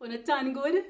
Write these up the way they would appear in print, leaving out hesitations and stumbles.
Unatan good?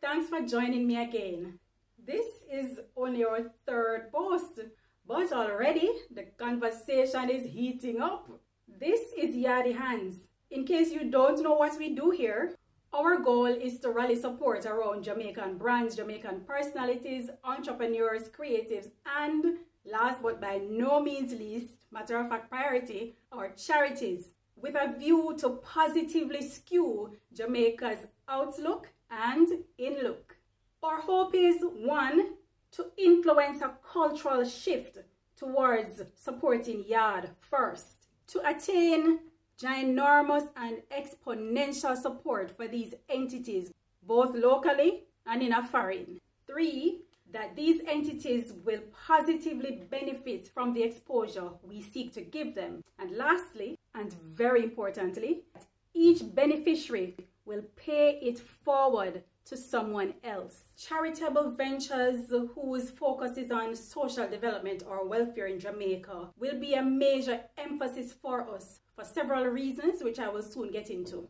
Thanks for joining me again. This is only our third post, but already the conversation is heating up. This is Yadi Hands. In case you don't know what we do here, our goal is to rally support around Jamaican brands, Jamaican personalities, entrepreneurs, creatives, and last but by no means least, matter of fact priority, our charities, with a view to positively skew Jamaica's outlook and in-look. Our hope is, one, to influence a cultural shift towards supporting Yard first, to attain ginormous and exponential support for these entities, both locally and in a foreign. 3, that these entities will positively benefit from the exposure we seek to give them. And lastly, and very importantly, each beneficiary will pay it forward to someone else. Charitable ventures whose focus is on social development or welfare in Jamaica will be a major emphasis for us for several reasons, which I will soon get into.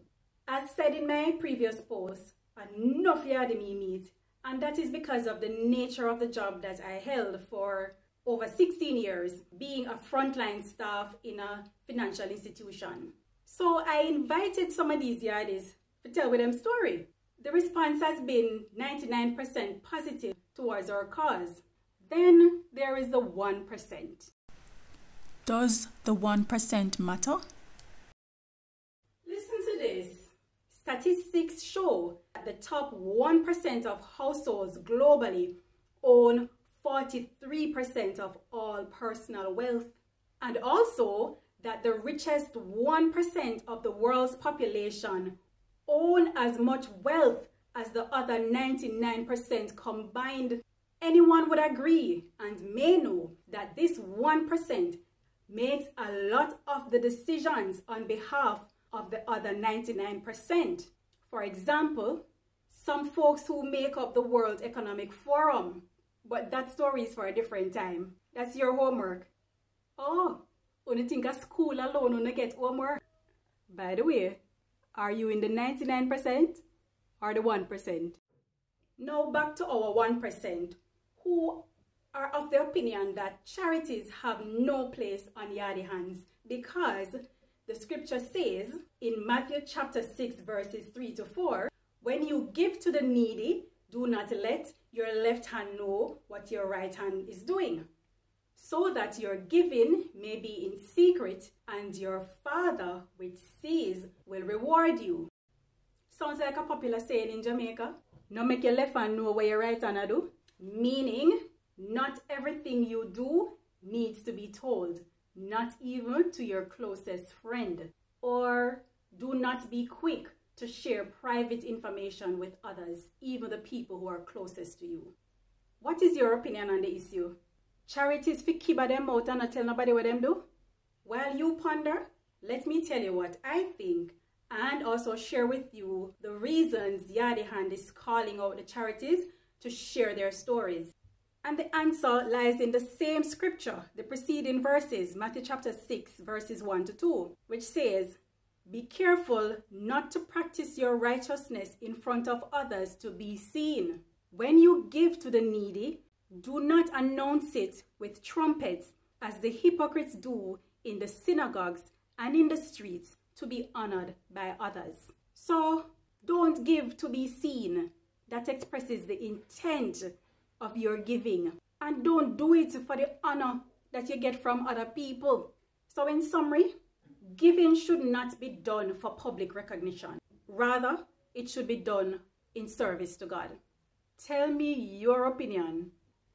As said in my previous post, enough yadi me meet, and that is because of the nature of the job that I held for over 16 years, being a frontline staff in a financial institution. So I invited some of these yardis to tell with them story. The response has been 99% positive towards our cause. Then there is the 1%. Does the 1% matter? Listen to this. Statistics show that the top 1% of households globally own 43% of all personal wealth, and also that the richest 1% of the world's population own as much wealth as the other 99% combined. Anyone would agree and may know that this 1% makes a lot of the decisions on behalf of the other 99%. For example, some folks who make up the World Economic Forum, but that story is for a different time. That's your homework. Oh, only think a school alone only get homework. By the way, are you in the 99% or the 1%? Now back to our 1%, who are of the opinion that charities have no place on Yadi Hands because the scripture says in Matthew chapter 6 verses 3 to 4, when you give to the needy, do not let your left hand know what your right hand is doing, so that your giving may be in secret, and your Father which sees will reward you. Sounds like a popular saying in Jamaica. No make your left hand know what your right hand do. Meaning, not everything you do needs to be told, not even to your closest friend. Or do not be quick to share private information with others, even the people who are closest to you. What is your opinion on the issue? Charities fi keep them out and not tell nobody what them do? While you ponder, let me tell you what I think and also share with you the reasons Yadi Hand is calling out the charities to share their stories. And the answer lies in the same scripture, the preceding verses, Matthew chapter 6 verses 1 to 2, which says, be careful not to practice your righteousness in front of others to be seen. When you give to the needy, do not announce it with trumpets as the hypocrites do in the synagogues and in the streets to be honored by others. So don't give to be seen. That expresses the intent of your giving. And don't do it for the honor that you get from other people. So in summary, giving should not be done for public recognition. Rather, it should be done in service to God. Tell me your opinion.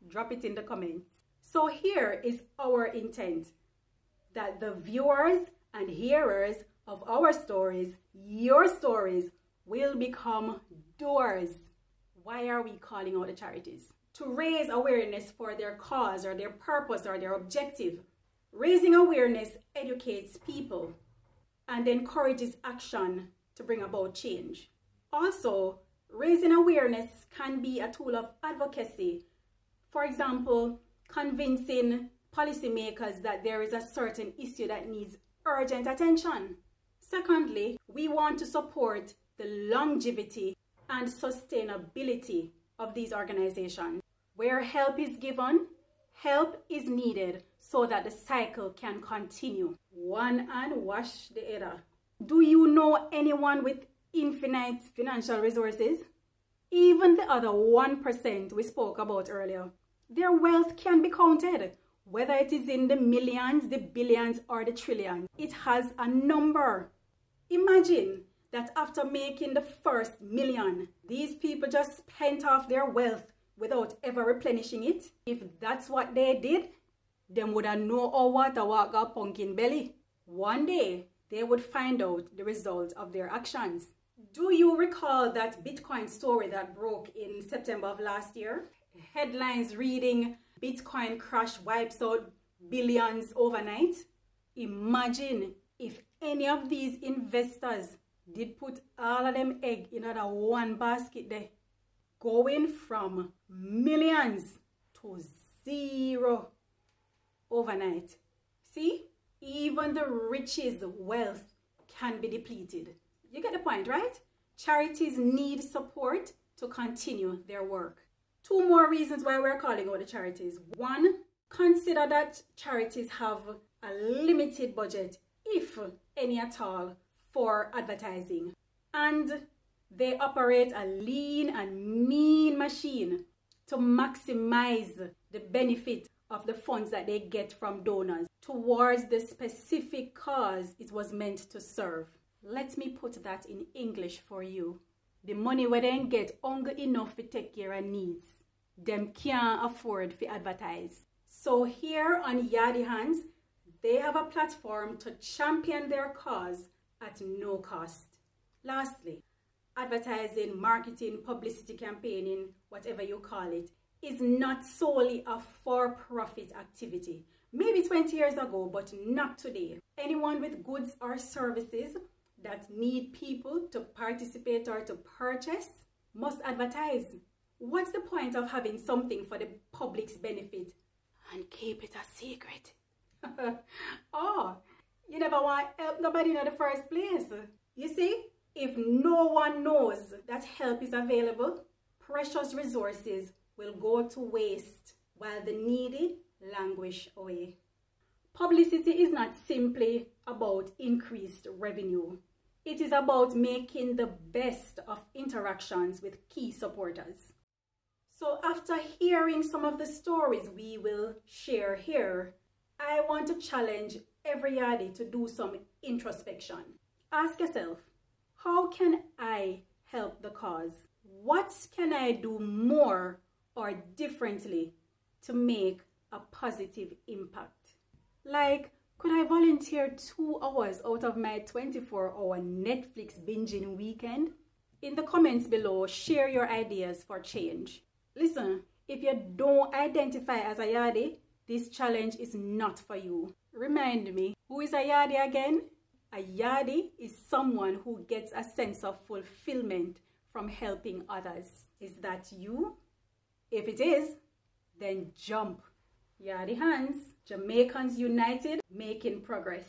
Drop it in the comments. So here is our intent, that the viewers and hearers of our stories, your stories, will become doers. Why are we calling out the charities? To raise awareness for their cause or their purpose or their objective. Raising awareness educates people and encourages action to bring about change. Also, raising awareness can be a tool of advocacy. For example, convincing policymakers that there is a certain issue that needs urgent attention. Secondly, we want to support the longevity and sustainability of these organizations. Where help is given, help is needed so that the cycle can continue. One hand wash the other. Do you know anyone with infinite financial resources? Even the other 1% we spoke about earlier, their wealth can be counted. Whether it is in the millions, the billions, or the trillions, it has a number. Imagine that after making the first million, these people just spent off their wealth without ever replenishing it. If that's what they did, them would have know what a walk a pumpkin belly. One day, they would find out the result of their actions. Do you recall that Bitcoin story that broke in September of last year? Headlines reading, Bitcoin crash wipes out billions overnight. Imagine if any of these investors did put all of them egg in that one basket there, going from millions to zero overnight. See, even the richest wealth can be depleted. You get the point, right? Charities need support to continue their work. Two more reasons why we're calling out the charities. One, consider that charities have a limited budget, if any at all, for advertising. And they operate a lean and mean machine to maximize the benefit of the funds that they get from donors towards the specific cause it was meant to serve. Let me put that in English for you. The money where they get hunger enough to take care of needs, them can't afford to advertise. So here on Yardy Hands, they have a platform to champion their cause at no cost. Lastly, advertising, marketing, publicity campaigning, whatever you call it, is not solely a for-profit activity. Maybe 20 years ago, but not today. Anyone with goods or services that need people to participate or to purchase must advertise. What's the point of having something for the public's benefit and keep it a secret? Oh, you never want to help nobody in the first place. You see, if no one knows that help is available, precious resources will go to waste while the needy languish away. Publicity is not simply about increased revenue. It is about making the best of interactions with key supporters. So after hearing some of the stories we will share here, I want to challenge every Yardy to do some introspection. Ask yourself, how can I help the cause? What can I do more or differently to make a positive impact? Like, could I volunteer 2 hours out of my 24-hour Netflix binging weekend? In the comments below, share your ideas for change. Listen, if you don't identify as a Yardy, this challenge is not for you. Remind me, who is a Yardy again? A Yardy is someone who gets a sense of fulfillment from helping others. Is that you? If it is, then jump. Yardy Hands, Jamaicans united, making progress.